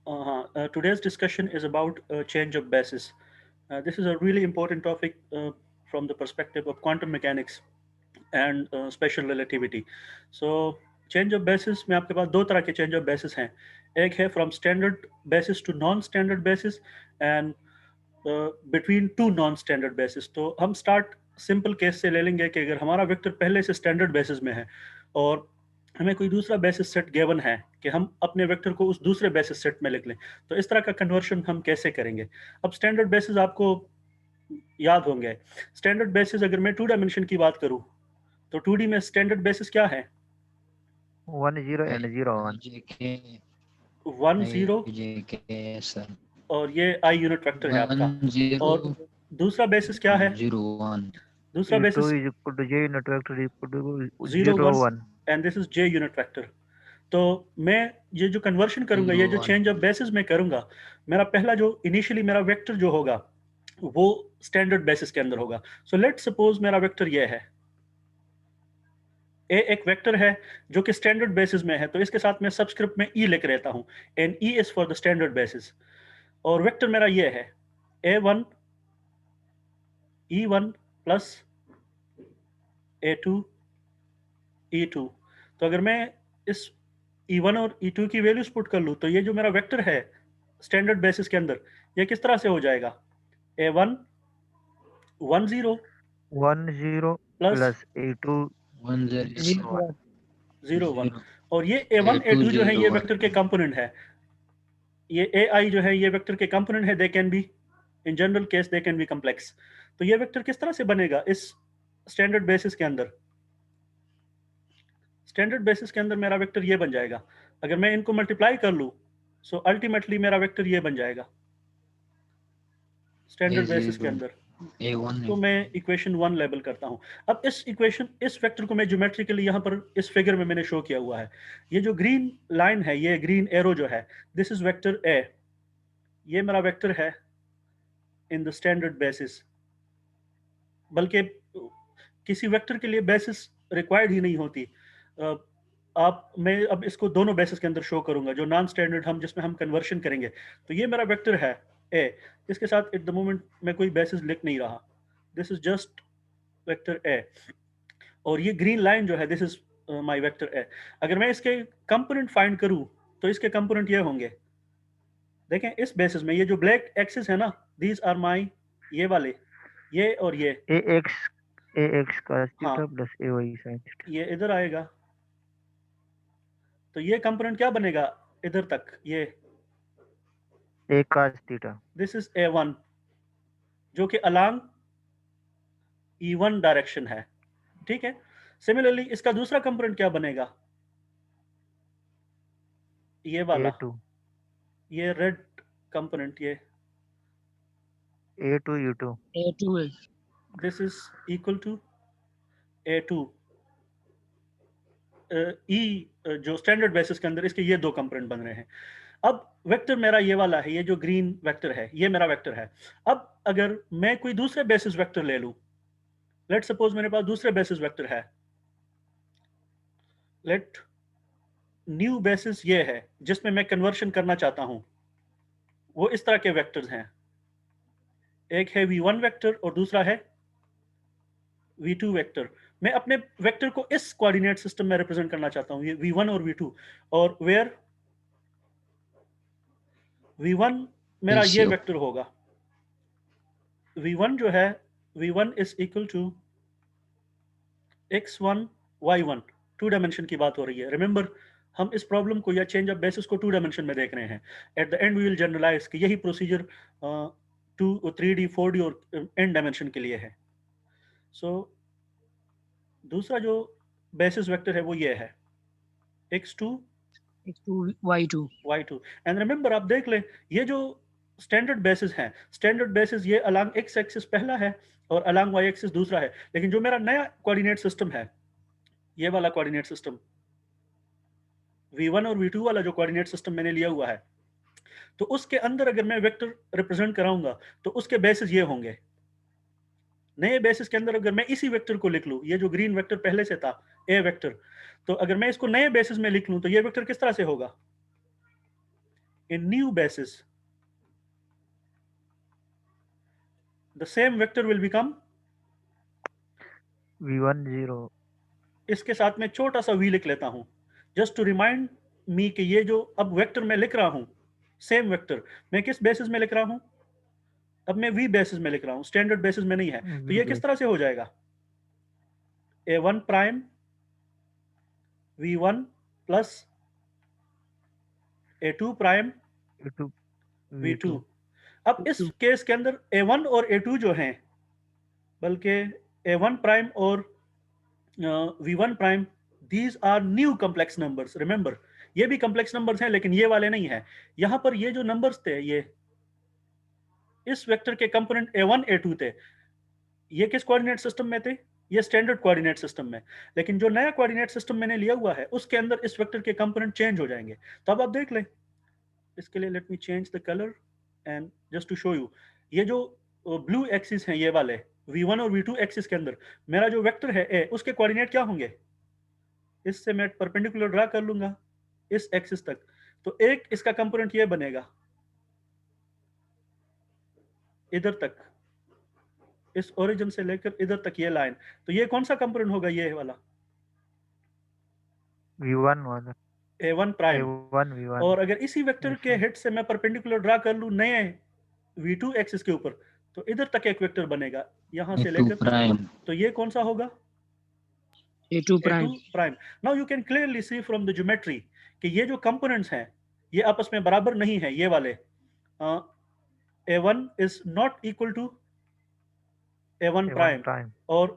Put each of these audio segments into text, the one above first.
Today's discussion is about change of basis. This is a really important topic from the perspective of quantum mechanics and special relativity. So, change of basis में आपके पास दो तरह के change of basis हैं. एक है from standard basis to non-standard basis and between two non-standard basis. तो हम start simple case से ले लेंगे कि अगर हमारा वेक्टर पहले से standard basis में है और हमें कोई दूसरा बेसिस सेट गिवन है कि हम अपने वेक्टर को उस दूसरे बेसिस सेट में लिख लें, तो इस तरह का कन्वर्शन हम कैसे करेंगे? अब स्टैंडर्ड बेसिस आपको याद होंगे. स्टैंडर्ड बेसिस अगर मैं टू डायमेंशन की बात करूं तो 2D में स्टैंडर्ड बेसिस क्या है? 10 and 01. JK 1 0 JK sir और ये आई यूनिट वेक्टर है आपका. 10 और दूसरा बेसिस क्या है? 01 दूसरा E2 basis is equal to J unit vector equal to 0 1 01. And this is J unit vector. तो मैं ये जो कन्वर्शन करूंगा, ये जो 01 चेंज ऑफ बेसिस में करूंगा, मेरा पहला जो इनिशियली मेरा वेक्टर जो होगा वो स्टैंडर्ड बेसिस के अंदर होगा. सो लेट सपोज मेरा वेक्टर ये है, ए एक वेक्टर है जो कि स्टैंडर्ड बेसिस में है, तो इसके साथ मैं सबस्क्रिप्ट में ई लिख रहता हूं, and E is for the standard basis. और वेक्टर मेरा ये है a1 e1 plus a2 e2. तो अगर मैं इस e1 और e2 की वैल्यूज पुट कर लूं तो ये जो मेरा वेक्टर है स्टैंडर्ड बेसिस के अंदर, ये किस तरह से हो जाएगा? a1 1 0 10 plus plus A2 10 01. 0 1. 0 और ये a1 a2 जो है ये वेक्टर के A201 कंपोनेंट है. ये ai जो है ये वेक्टर के कंपोनेंट है. They can be, in general case they can be complex. तो ये वेक्टर किस तरह से बनेगा इस स्टैंडर्ड बेसिस के अंदर? स्टैंडर्ड बेसिस के अंदर मेरा वेक्टर ये बन जाएगा. अगर मैं इनको मल्टीप्लाई कर लूं सो अल्टीमेटली मेरा वेक्टर ये बन जाएगा स्टैंडर्ड बेसिस के A0 अंदर. A1 तो मैं इक्वेशन 1 लेबल करता हूं. अब इस वेक्टर को मैं ज्योमेट्रिकली यहां पर इस फिगर में मैंने शो किया हुआ है. ये जो ग्रीन लाइन है, ये ग्रीन एरो जो है, दिस इज वेक्टर ए. ये मेरा वेक्टर है इन द स्टैंडर्ड बेसिस. बल्कि किसी वेक्टर के लिए बेसिस रिक्वायर्ड ही नहीं होती. मैं अब इसको दोनों बेसिस के अंदर शो करूंगा, जो नॉन स्टैंडर्ड हम जिसमें हम कन्वर्शन करेंगे. तो ये मेरा वेक्टर है ए. इसके साथ एट द मोमेंट मैं कोई बेसिस लिख नहीं रहा. This is just vector A. और ये ग्रीन लाइन जो है, this is my vector A. अगर मैं इसके कंपोनेंट फाइंड करूं तो इसके कंपोनेंट ये होंगे. देखें इस बेसिस में ये जो ब्लैक एक्सिस है ना, दीज आर माय, ये वाले, ये और ये. AX cos हाँ, theta plus AY sin theta. ये इधर आएगा तो ये कंपोनेंट क्या बनेगा इधर तक? ये A cos theta. This is a1 जो कि अलोंग e1 डायरेक्शन है. ठीक है. सिमिलरली इसका दूसरा कंपोनेंट क्या बनेगा? ये वाला, A2 ये रेड कंपोनेंट, ये A2 U2. A2 is this is equal to a2. ई जो स्टैंडर्ड बेसिस के अंदर इसके ये दो कंपोनेंट बन रहे हैं. अब वेक्टर मेरा ये वाला है, ये जो ग्रीन वेक्टर है ये मेरा वेक्टर है. अब अगर मैं कोई दूसरे बेसिस वेक्टर ले लूं, लेट सपोज मेरे पास दूसरे बेसिस वेक्टर है, लेट न्यू बेसिस ये है जिसमें मैं कन्वर्शन करना चाहता हूं. वो इस तरह के वेक्टर्स हैं. एक है v1 वेक्टर और दूसरा है v2 वेक्टर. मैं अपने वेक्टर को इस कोऑर्डिनेट सिस्टम में रिप्रेजेंट करना चाहता हूं, ये v1 और v2. और वेयर v1 मेरा ये ratio वेक्टर होगा. v1 जो है, v1 is equal to x1 y1. Two dimension की बात हो रही है. रिमेंबर, हम इस प्रॉब्लम को या चेंज ऑफ बेसिस को टू डायमेंशन में देख रहे हैं. At the end we will generalize कि यही प्रोसीजर 3D 4D और एन डायमेंशन के लिए है. सो दूसरा जो बेसिस वेक्टर है वो ये है x2 X2 Y2. y2. And remember आप देख लें, ये जो स्टैंडर्ड बेसिस हैं, स्टैंडर्ड बेसिस ये अलोंग x एक्सिस पहला है और अलोंग y एक्सिस दूसरा है. लेकिन जो मेरा नया कोऑर्डिनेट सिस्टम है, ये वाला कोऑर्डिनेट सिस्टम v1 और v2 वाला जो कोऑर्डिनेट सिस्टम मैंने लिया हुआ है, तो उसके अंदर अगर मैं वेक्टर रिप्रेजेंट कराऊंगा तो उसके बेसिस ये होंगे. नए बेसिस के अंदर अगर मैं इसी वेक्टर को लिख लूं, ये जो ग्रीन वेक्टर पहले से था ए वेक्टर, तो अगर मैं इसको नए बेसिस में लिख लूं तो ये वेक्टर किस तरह से होगा? in new basis, the same vector will become, v1 0 इसके साथ में छोटा सा v लिख लेता हूं, जस्ट टू रिमाइंड मी कि ये जो अब वेक्टर मैं लिख रहा हूं, सेम वेक्टर मैं किस बेसिस में लिख रहा हूं, अब मैं v बेसिस में लिख रहा हूं, स्टैंडर्ड बेसिस में नहीं है। तो ये किस तरह से हो जाएगा, a1 prime v1 plus a2 prime v2 v2। अब इस केस के अंदर a1 और a2 जो हैं, बल्कि a1 प्राइम और v1 prime, these are new complex numbers. Remember, ये भी कॉम्प्लेक्स नंबर्स हैं लेकिन ये वाले नहीं है। यहां पर ये जो नंबर्स थे, ये इस वेक्टर के कंपोनेंट a1 a2 थे, ये किस कोऑर्डिनेट सिस्टम में थे, ये स्टैंडर्ड कोऑर्डिनेट सिस्टम में। लेकिन जो नया कोऑर्डिनेट सिस्टम मैंने लिया हुआ है उसके अंदर इस वेक्टर के कंपोनेंट चेंज हो जाएंगे। तो अब आप देख लें, इसके लिए let me change the colour and just to show you, ये जो ब्लू एक्सिस हैं ये वाले v1 और v2 एक्सिस के अंदर मेरा जो वेक्टर है a, उसके कोऑर्डिनेट क्या होंगे, इससे मैं परपेंडिकुलर ड्रा कर लूंगा इस एक्सिस तक। तो एक इसका कंपोनेंट ये बनेगा इधर तक, इस ओरिजिन से लेकर इधर तक ये लाइन। तो ये कौन सा कंपोनेंट होगा, ये वाला v1 वाला a1 प्राइम। a1 v1 और अगर इसी वेक्टर के yes, हेड से मैं परपेंडिकुलर ड्रा कर लूं नए v2 एक्सिस के ऊपर, तो इधर तक एक वेक्टर बनेगा यहां से A2 लेकर, prime. तो ये कौन सा होगा, A2 prime. a2 prime. Now you can clearly see from the geometry कि ये जो कंपोनेंट्स हैं ये आपस में बराबर नहीं है। ये वाले a1 is not equal to a1 prime prime और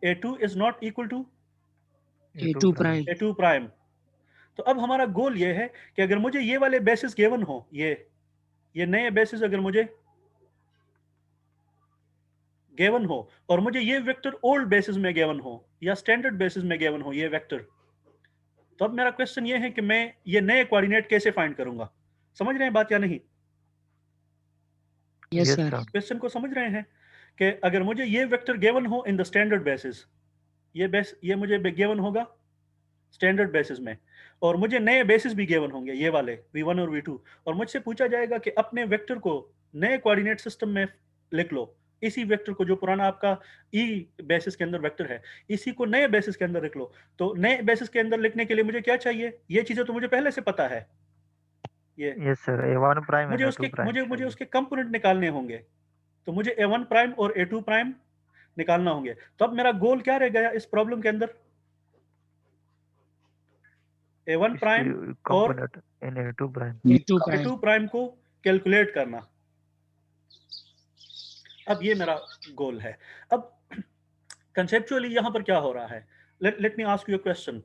a2 is not equal to A2 prime. a2 prime. तो अब हमारा गोल ये है कि अगर मुझे ये वाले बेसिस गिवन हो, ये नए बेसिस अगर मुझे गिवन हो और मुझे ये वेक्टर ओल्ड बेसिस में गिवन हो या स्टैंडर्ड बेसिस में गिवन हो ये वेक्टर, तो अब मेरा क्वेश्चन ये है कि मैं ये नए कोऑर्डिनेट कैसे फाइंड करूंगा। समझ रहे हैं बात या नहीं, Yes, yes sir. sir question को समझ रहे हैं कि अगर मुझे ये वेक्टर गिवन हो इन द स्टैंडर्ड बेसिस, ये मुझे गिवन होगा स्टैंडर्ड बेसिस में, और मुझे नए बेसिस भी गिवन होंगे ये वाले v1 और v2, और मुझसे पूछा जाएगा कि अपने वेक्टर को नए कोऑर्डिनेट सिस्टम में लिख लो, इसी वेक्टर को जो पुराना आपका ई बेसिस के अंदर वेक्टर है इसी को नए बेसिस के अंदर लिख लो। तो नए बेसिस के अंदर लिखने के लिए मुझे क्या चाहिए, ये चीजें तो मुझे पहले से पता है, ये yes sir a1 prime मुझे and उसके a2 prime मुझे उसके कंपोनेंट निकालने होंगे। तो मुझे a1 प्राइम और a2 प्राइम निकालना होंगे। तो अब मेरा गोल क्या रह गया इस प्रॉब्लम के अंदर, a1 प्राइम और component in a2 prime A2 prime. a2 prime को कैलकुलेट करना। अब ये मेरा गोल है। अब कंसेप्चुअली यहाँ पर क्या हो रहा है, let me ask you a question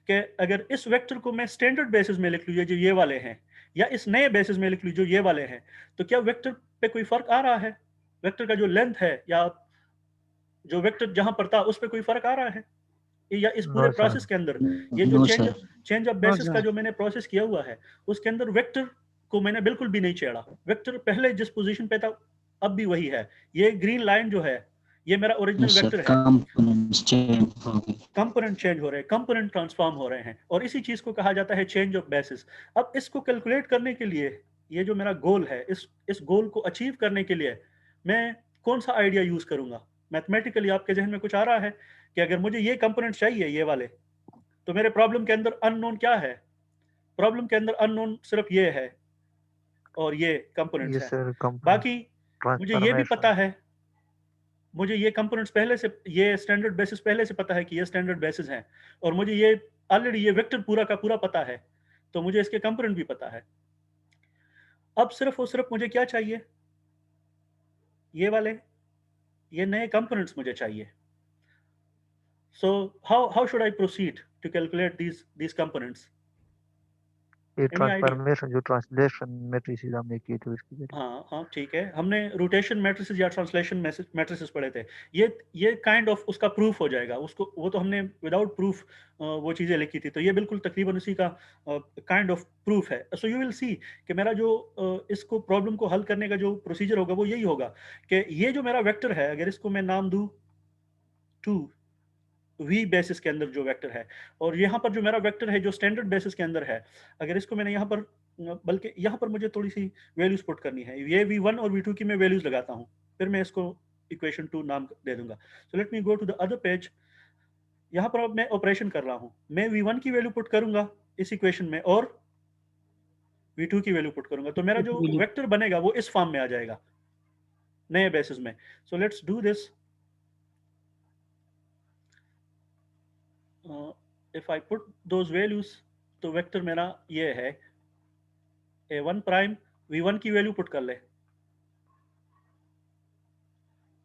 कि अगर इस वेक्टर को मैं स्टैंडर्ड बेसिस में लिख लूँ जो ये वाले हैं, या इस नए बेसिस में लिख लूँ जो ये वाले हैं, तो क्या वेक्टर पे कोई फर्क आ रहा है, वेक्टर का जो लेंथ है या जो वेक्टर जहां पर था उस पर कोई फर्क आ रहा है, या इस पूरे No, sir. प्रोसेस के अंदर ये जो No, sir. Change of basis का जो मैंने प्रोसेस किया हुआ है उसके अंदर वेक्टर को मैंने बिल्कुल भी नहीं छेड़ा। वेक्टर पहले जिस पोजीशन पे था अब भी वही है। ये ग्रीन लाइन जो है ये मेरा ओरिजिनल Yes, sir. वेक्टर है। Components change हो गए. कंपोनेंट चेंज हो रहे हैं, कंपोनेंट ट्रांसफॉर्म हो रहे हैं, और इसी चीज को कहा जाता है चेंज ऑफ बेसिस। अब इसको कैलकुलेट करने के लिए ये जो मेरा गोल है, इस गोल को अचीव करने के लिए मैं कौन सा आइडिया यूज करूंगा। मैथमेटिकली आपके जहन में कुछ आ रहा है कि अगर मुझे ये कंपोनेंट चाहिए ये वाले, तो मेरे प्रॉब्लम के अंदर अननोन क्या है, प्रॉब्लम के अंदर अननोन सिर्फ ये है और ये कंपोनेंट्स yes है। sir component बाकी मुझे ये भी transformation पता है, मुझे ये कंपोनेंट्स पहले से, ये स्टैंडर्ड बेसिस पहले से पता है कि ये स्टैंडर्ड बेसिस हैं, और मुझे ये ऑलरेडी ये वेक्टर पूरा का पूरा पता है, तो मुझे इसके कंपोनेंट भी पता है। अब सिर्फ और सिर्फ मुझे क्या चाहिए, ये वाले ये नए कंपोनेंट्स मुझे चाहिए। So how should I proceed to calculate these components? ये Any idea? ट्रांसफॉर्मेशन जो ट्रांसलेशन मैट्रिसेस हमने की थी उसकी जरिए हाँ ठीक है, हमने रोटेशन मैट्रिसेस या ट्रांसलेशन मैट्रिसेस पढ़े थे। ये काइंड ऑफ उसका प्रूफ हो जाएगा, उसको वो तो हमने विदाउट प्रूफ वो चीज़ें लिखी थी, तो ये बिल्कुल तकरीबन उसी का काइंड ऑफ प्रूफ है। सो यू विल सी कि मेरा जो इसको प्रॉब्लम को हल करने का जो प्रोसीजर होगा वो यही होगा कि ये जो मेरा वेक्टर है, अगर इसको मैं नाम दूँ 2, v बेसिस के अंदर जो वेक्टर है, और यहाँ पर जो मेरा वेक्टर है जो स्टैंडर्ड बेसिस के अंदर है, अगर इसको मैंने यहाँ पर, बल्कि यहाँ पर मुझे थोड़ी सी वैल्यूज पुट करनी है, ये v1 और v2 की मैं वैल्यूज लगाता हूँ, फिर मैं इसको इक्वेशन 2 नाम दे दूंगा। So let me go to the other page. यहाँ पर अब मैं ऑपरेशन कर रहा हूँ, मैं v1 की वैल्यू पुट करूंगा इस इक्वेशन में और v2 की वैल्यू पुट करूंगा, तो मेरा जो value वेक्टर बनेगा वो इस फॉर्म में आ जाएगा नए बेसिस में। So let's do this. If I put those values, तो वेक्टर मेरा ये है a1 प्राइम, v1 की वैल्यू पुट कर ले,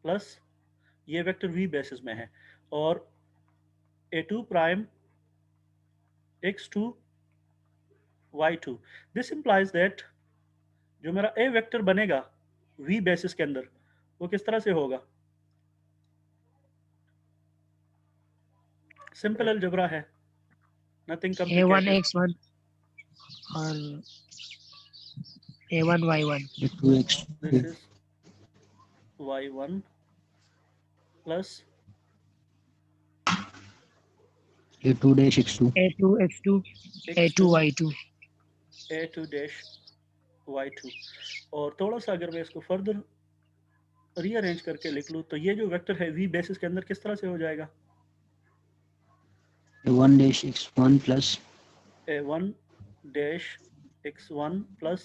प्लस ये वेक्टर v बेसिस में है, और a2 prime x2 y2। This implies that जो मेरा a वेक्टर बनेगा v बेसिस के अंदर वो किस तरह से होगा, सिंपल अलजेब्रा है, नथिंग A1 कॉम्प्लिकेटेड। X1 और A1 Y1 A2 this X2 is y1 plus A2 dash X2 A2 X2 A2 Y2 a2 dash y2। और थोड़ा सा अगर मैं इसको फर्दर रीअरेंज करके लिख लूँ, तो ये जो वेक्टर है v बेसिस के अंदर किस तरह से हो जाएगा, A1 dash X1 plus a1 dash x1 plus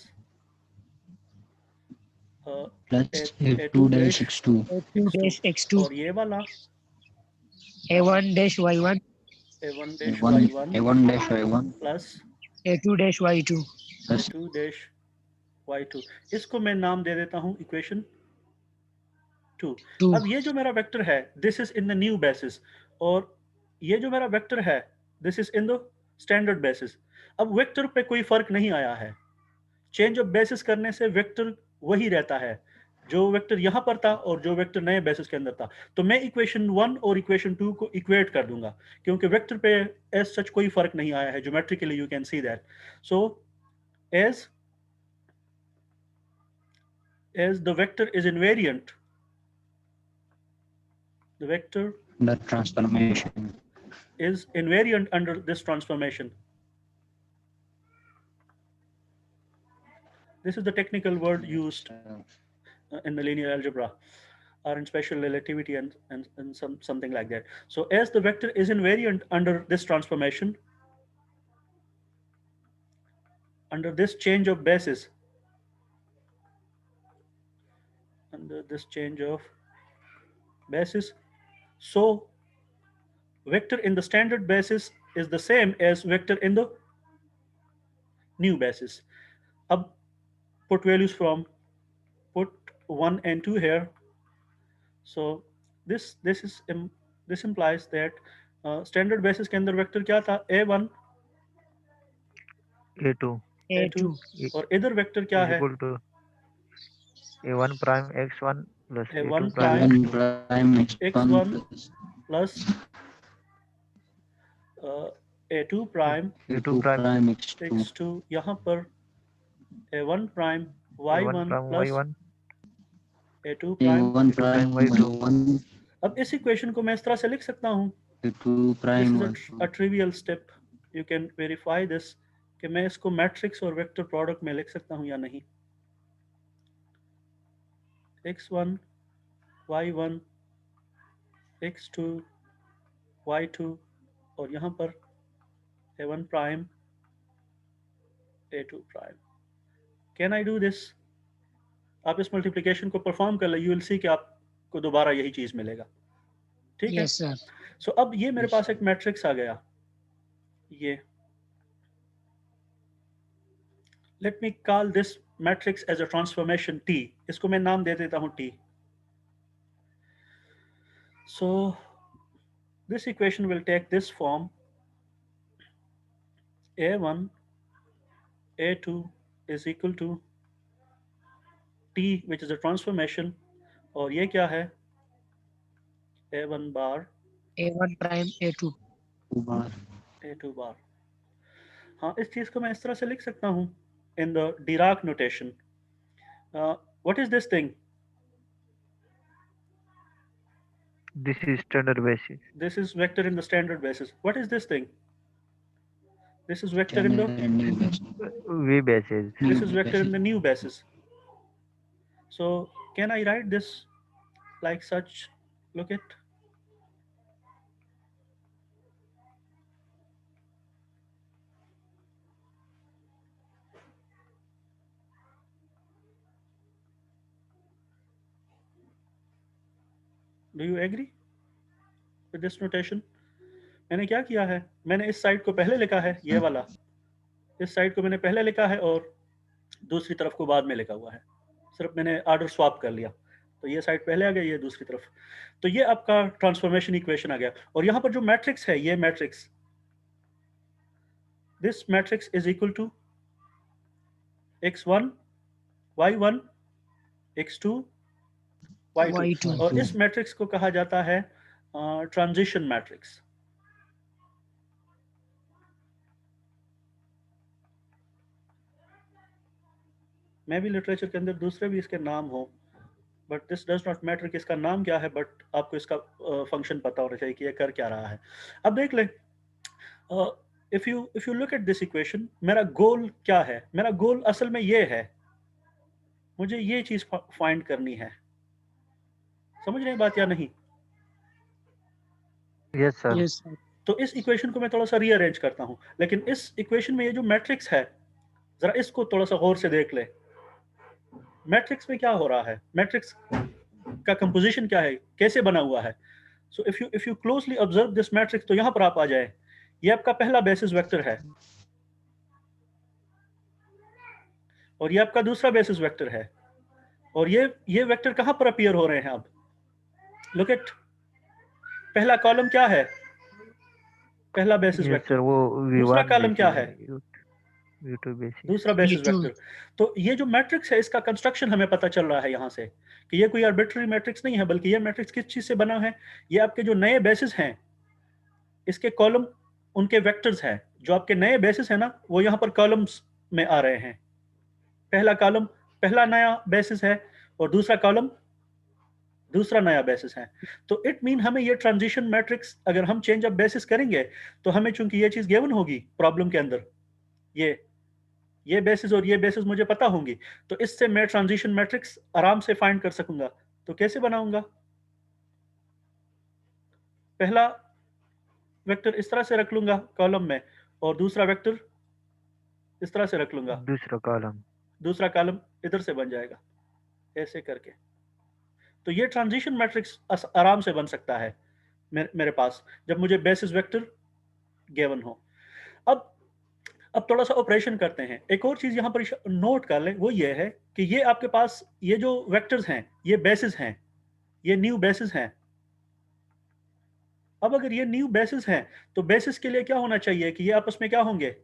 plus a2 A2 dash dash X2 A2 dash X2 और ये वाला A1 dash Y1 a1 dash A1 y1 A1 dash Y1 plus A2 dash Y2 plus a2 dash y2। इसको मैं नाम दे देता हूँ equation 2। 2 अब ये जो मेरा वेक्टर है this is in the new basis, और ये जो मेरा वेक्टर है this is in the standard basis. अब वेक्टर पे कोई फर्क नहीं आया है, चेंज ऑफ बेसिस करने से वेक्टर वही रहता है, जो वेक्टर यहाँ पर था और जो वेक्टर नए बेसिस के अंदर था। तो मैं इक्वेशन 1 और इक्वेशन 2 को इक्वेट कर दूंगा, क्योंकि वेक्टर पे एज सच कोई फर्क नहीं आया है, geometrically you can see that. So as the vector is invariant, the vector the transformation is invariant under this transformation. This is the technical word used in the linear algebra or in special relativity and something like that. So as the vector is invariant under this transformation, under this change of basis, under this change of basis, so vector in the standard basis is the same as vector in the new basis. Ab put values from, put 1 and 2 here. So this implies that standard basis के अंदर vector क्या था, a1 A2 a2, A2 और इधर vector क्या is है, equal to A1 prime X1 plus a1 A2 prime prime A1 prime x1 X1 plus a2 prime A2 prime X2 x2, यहाँ पर a1 prime A1 y1 prime plus Y1 a2 prime। A1 A2 prime prime Y2 Y1 अब इस equation को मैं इस तरह से लिख सकता हूँ, A2 this prime is Y2 a trivial step, you can verify this, कि मैं इसको मैट्रिक्स और वेक्टर प्रोडक्ट में लिख सकता हूँ या नहीं। x1 y1 x2 y2 और यहाँ पर a1 prime a2 prime. Can I do this? आप इस मल्टीप्लिकेशन को परफॉर्म कर ले, यू विल सी कि आपको दोबारा यही चीज मिलेगा। ठीक है, yes sir सो अब ये मेरे पास एक मैट्रिक्स आ गया, ये let me call this matrix as a transformation T, इसको मैं नाम दे देता हूँ T। So this equation will take this form, a1 a2 is equal to T which is a transformation, और ये क्या है, a1 बार A1 prime A2 bar a2 बार। हाँ, इस चीज को मैं इस तरह से लिख सकता हूँ in the Dirac notation. What is this thing? This is standard basis. This is vector in the standard basis. What is this thing? This is vector in the New basis. V basis. this is vector in the new basis. So can I write this like such? Look at. Do you agree with this notation? मैंने क्या किया है, मैंने इस side को पहले लिखा है, ये वाला इस साइड को मैंने पहले लिखा है और दूसरी तरफ को बाद में लिखा हुआ है, सिर्फ मैंने ऑर्डर स्वैप कर लिया, तो ये साइड पहले आ गया, ये दूसरी तरफ, तो ये आपका ट्रांसफॉर्मेशन इक्वेशन आ गया। और यहाँ पर जो मैट्रिक्स है, ये matrix, this matrix is equal to x1 y1 x2 y2 और इस मैट्रिक्स को कहा जाता है ट्रांजिशन मैट्रिक्स। मैं भी लिटरेचर के अंदर दूसरे भी इसके नाम हो, but this does not matter कि इसका नाम क्या है, बट आपको इसका फंक्शन पता होना चाहिए कि ये कर क्या रहा है। अब देख ले, if you look at this equation, मेरा गोल क्या है? मेरा गोल असल में ये है, मुझे ये चीज फाइंड करनी है। समझ रहे हैं बात या नहीं? Yes sir. Yes, sir. तो इस इक्वेशन को मैं थोड़ा सा रीअरेंज करता हूं, लेकिन इस इक्वेशन में ये जो मैट्रिक्स है, जरा इसको थोड़ा सा गौर से देख ले। मैट्रिक्स में क्या हो रहा है, मैट्रिक्स का कंपोजिशन क्या है, कैसे बना हुआ है। So if you closely observe this matrix, तो यहां पर आप आ जाए, ये आपका पहला बेसिस वेक्टर है और ये आपका दूसरा बेसिस वेक्टर है, और ये वेक्टर कहां पर अपीयर हो रहे हैं? अब लुक एट, पहला कॉलम क्या है? पहला बेसिस Yes वेक्टर। sir. वो दूसरा V1 कॉलम क्या है? V2 basis. दूसरा बेसिस V2. वेक्टर। तो ये जो मैट्रिक्स है, इसका कंस्ट्रक्शन हमें पता चल रहा है यहाँ से कि ये कोई आर्बिट्ररी मैट्रिक्स नहीं है, बल्कि ये मैट्रिक्स किस चीज से बना है? ये आपके जो नए बेसिस हैं, इसके कॉलम उनके वेक्टर्स हैं। जो आपके नए बेसिस है ना, वो यहाँ पर कॉलम्स में आ रहे हैं। पहला कॉलम पहला नया बेसिस है और दूसरा कॉलम दूसरा नया बेसिस है। तो इट मीन हमें ये ट्रांजिशन मैट्रिक्स अगर हम चेंज ऑफ बेसिस करेंगे, तो हमें चूंकि ये चीज गिवन होगी प्रॉब्लम के अंदर, ये बेसिस और ये बेसिस मुझे पता होंगी, तो इससे मैं ट्रांजिशन मैट्रिक्स आराम से फाइंड कर सकूंगा। तो कैसे बनाऊंगा? पहला वेक्टर इस तरह से रख लूंगा कॉलम में, और दूसरा वेक्टर इस तरह से रख लूंगा, दूसरा कॉलम। दूसरा कॉलम इधर से बन जाएगा ऐसे करके। तो ये ट्रांजिशन मैट्रिक्स आराम से बन सकता है मेरे पास, जब मुझे बेसिस वेक्टर गिवन हो। अब थोड़ा सा ऑपरेशन करते हैं। एक और चीज यहाँ पर नोट कर लें, वो ये है कि ये आपके पास ये जो वेक्टर्स हैं, ये बेसिस हैं, ये न्यू बेसिस हैं। अब अगर ये न्यू बेसिस हैं, तो बेसिस के लिए क्या होना चाहिए कि ये आपस में क्या होंगे?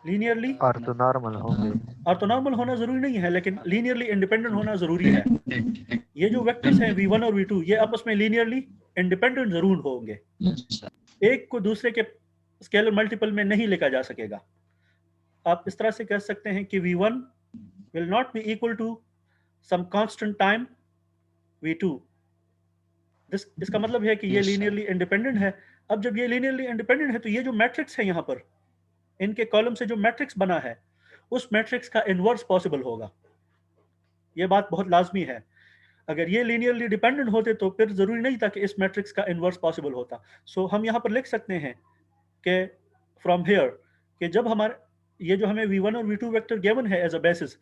लीनियरली ऑर्थोनॉर्मल होंगे। ऑर्थोनॉर्मल होना जरूरी नहीं है, लेकिन लीनियरली इंडिपेंडेंट होना जरूरी है। ये जो वेक्टर्स हैं V1 और V2, ये आपस में लीनियरली इंडिपेंडेंट जरूर होंगे। एक को दूसरे के स्केलर मल्टीपल में नहीं लिखा जा सकेगा। आप इस तरह से कह सकते हैं कि V1 will not be equal to some constant time V2। इसका मतलब है कि ये लीनियरली इंडिपेंडेंट है। अब जब ये लीनियरली इंडिपेंडेंट है, तो ये जो मैट्रिक्स है यहाँ पर, इनके कॉलम से जो मैट्रिक्स बना है, उस मैट्रिक्स का इनवर्स पॉसिबल होगा। ये बात बहुत लाजमी है। अगर ये लीनियरली डिपेंडेंट होते तो फिर जरूरी नहीं था कि इस मैट्रिक्स का इनवर्स पॉसिबल होता। सो हम यहाँ पर लिख सकते हैं कि फ्रॉम हियर, कि जब हमारे ये जो हमें V1 और V2 वेक्टर गिवन है एज अ बेसिस,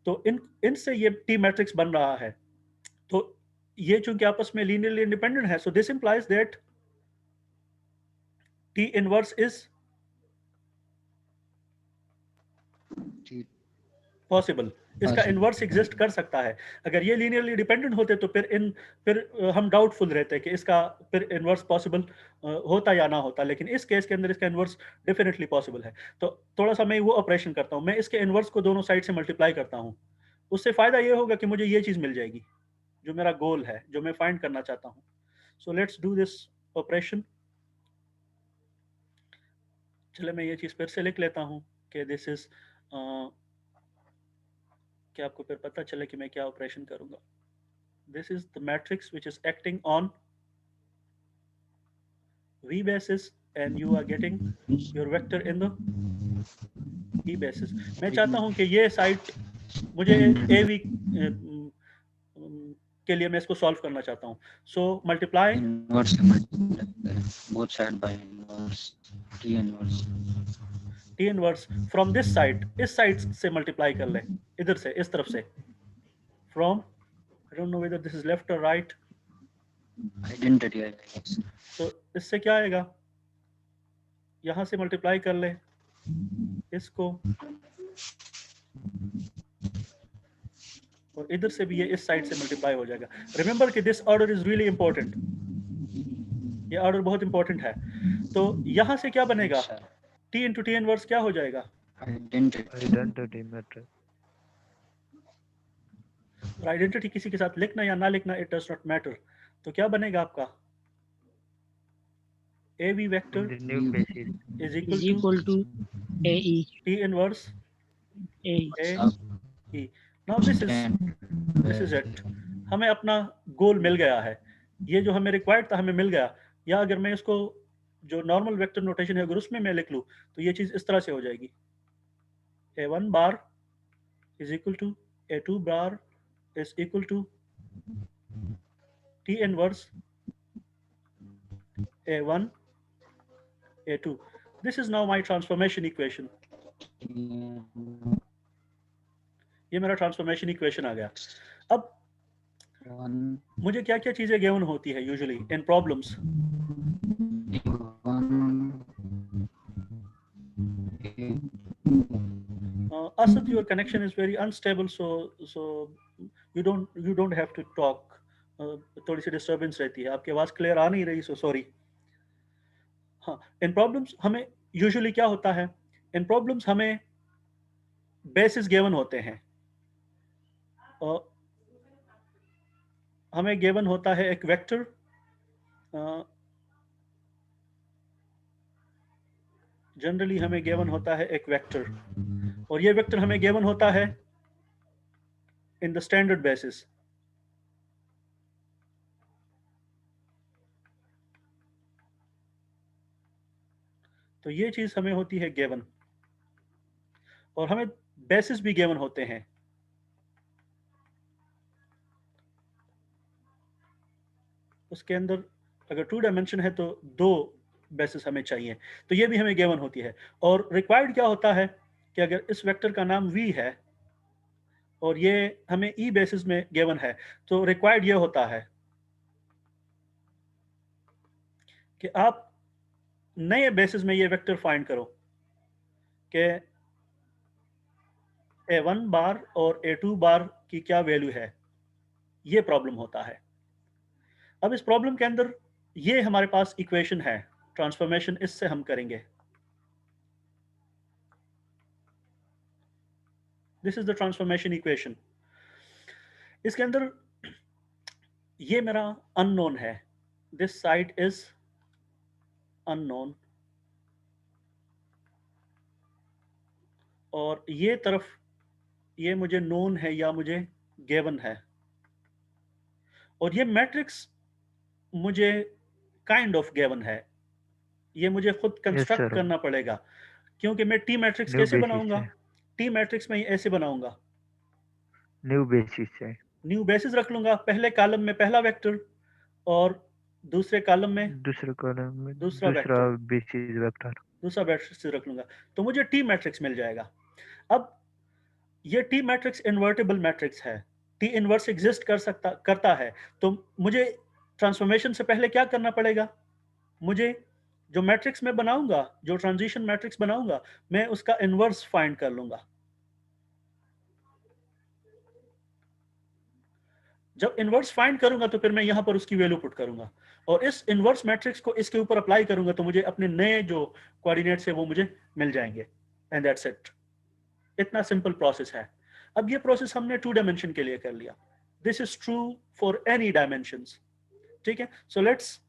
तो इनसे ये टी मैट्रिक्स बन रहा है। तो ये चूंकि आपस में लीनियरली इंडिपेंडेंट है, so this implies that T inverse is possible. इसका इनवर्स एग्जिस्ट कर सकता है। अगर ये लीनियरली डिपेंडेंट होते तो फिर हम डाउटफुल रहते कि इसका फिर इनवर्स पॉसिबल होता या ना होता, लेकिन इस केस के अंदर इसका इनवर्स डेफिनेटली पॉसिबल है। तो थोड़ा सा मैं वो ऑपरेशन करता हूँ, मैं इसके इनवर्स को दोनों साइड से मल्टीप्लाई करता हूँ। उससे फायदा ये होगा कि मुझे ये चीज मिल जाएगी जो मेरा गोल है, जो मैं फाइंड करना चाहता हूँ। So let's do this operation. चले मैं ये चीज फिर से लिख लेता हूँ कि दिस इज, कि आपको फिर पता चले कि मैं क्या ऑपरेशन करूंगा। this is the matrix which is acting on V basis and you are getting your vector in the E basis. मैं चाहता हूं कि ये साइट मुझे AV के लिए मैं इसको सॉल्व करना चाहता हूं. So multiply Inverse both side by inverse. T inverse. T inverse from this side, इस साइड से मल्टीप्लाई कर ले, इधर से, इस तरफ से, from I don't know whether this is left or right. Identity I guess. So इससे क्या आएगा, यहां से मल्टीप्लाई कर ले इसको और इधर से भी ये इस साइड से मल्टीप्लाई हो जाएगा. रिमेंबर कि this order is really important, ये ऑर्डर बहुत इंपॉर्टेंट है. तो यहां से क्या बनेगा, T इंटू टी इनवर्स क्या हो जाएगा, आइडेंटिटी मैट्रिक्स. और आइडेंटिटी किसी के साथ लिखना या ना लिखना इट डज नॉट मैटर. तो क्या बनेगा आपका AV vector new basis. Is is equal equal to AE. T inverse AE. AE. Now this is it. हमें अपना गोल मिल गया है, ये जो हमें रिक्वायर्ड था हमें मिल गया. या अगर मैं इसको जो नॉर्मल वेक्टर नोटेशन है अगर उसमें मैं लिख लूं तो ये चीज इस तरह से हो जाएगी, A1 bar is equal to A2 bar is equal to T inverse A1 A2. This is now my transformation equation. ये मेरा ट्रांसफॉर्मेशन इक्वेशन आ गया. अब मुझे क्या क्या चीजें गिवन होती है usually in problems. Asad, your connection is very unstable, so you don't have to talk. थोड़ी सी डिस्टर्बेंस रहती है, आपकी आवाज क्लियर आ नहीं रही, सो सॉरी. हाँ, इन प्रॉब्लम्स हमें यूजुअली क्या होता है, इन प्रॉब्लम्स हमें बेसिस गिवन होते हैं. हमें गिवन होता है एक वेक्टर, जनरली हमें गिवन होता है एक वेक्टर, और ये वेक्टर हमें गिवन होता है इन द स्टैंडर्ड बेसिस. तो ये चीज हमें होती है गिवन, और हमें बेसिस भी गिवन होते हैं. उसके अंदर अगर 2 डायमेंशन है तो 2 बेसिस हमें चाहिए, तो ये भी हमें गिवन होती है. और रिक्वायर्ड क्या होता है कि अगर इस वेक्टर का नाम v है और ये हमें e बेसिस में गिवन है, तो रिक्वायर्ड ये होता है कि आप नए बेसिस में ये वेक्टर फाइंड करो कि A1 बार और A2 बार की क्या वैल्यू है. ये प्रॉब्लम होता है. अब इस प्रॉब्लम के अंदर ये हमारे पास इक्वेशन है, ट्रांसफॉर्मेशन इससे हम करेंगे. This is the transformation equation. इसके अंदर ये मेरा अननोन है, दिस साइड इज अननोन, और ये तरफ ये मुझे नोन है या मुझे गिवन है. और ये मैट्रिक्स मुझे काइंड ऑफ गिवन है, ये मुझे खुद कंस्ट्रक्ट करना पड़ेगा, क्योंकि मैं टी मैट्रिक्स कैसे बनाऊंगा, टी मैट्रिक्स में ऐसे बनाऊंगा, न्यू बेसिस से न्यू बेसिस रख लूंगा. पहले कॉलम में पहला वेक्टर और दूसरे कॉलम में दूसरे कॉलम में दूसरा बेसिस वेक्टर, दूसरा बेसिस रख लूंगा, तो मुझे टी मैट्रिक्स मिल जाएगा. अब ये टी मैट्रिक्स इन्वर्टिबल मैट्रिक्स है, टी इनवर्स एग्जिस्ट करता है. तो मुझे ट्रांसफॉर्मेशन से पहले क्या करना पड़ेगा, मुझे जो मैट्रिक्स में बनाऊंगा, जो ट्रांजिशन मैट्रिक्स बनाऊंगा, मैं उसका इनवर्स फाइंड कर लूंगा. जब इनवर्स फाइंड करूंगा तो फिर मैं यहां पर उसकी वैल्यू पुट करूंगा, और इस इनवर्स मैट्रिक्स को इसके ऊपर अप्लाई करूंगा, तो मुझे अपने नए जो कोऑर्डिनेट्स है वो मुझे मिल जाएंगे. And that's it. इतना सिंपल प्रोसेस है. अब ये प्रोसेस हमने 2 डायमेंशन के लिए कर लिया. This is true for any dimensions. ठीक है. So let's